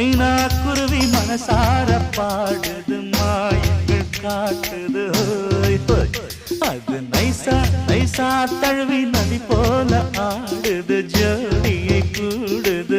மைனா குருவி மனசார பாடுது மாயங்கள் காட்டுது ஹோய் ஹோய். அது நைசா நைசா தழுவி நதி போல ஆடுது ஜோடியை கூடுது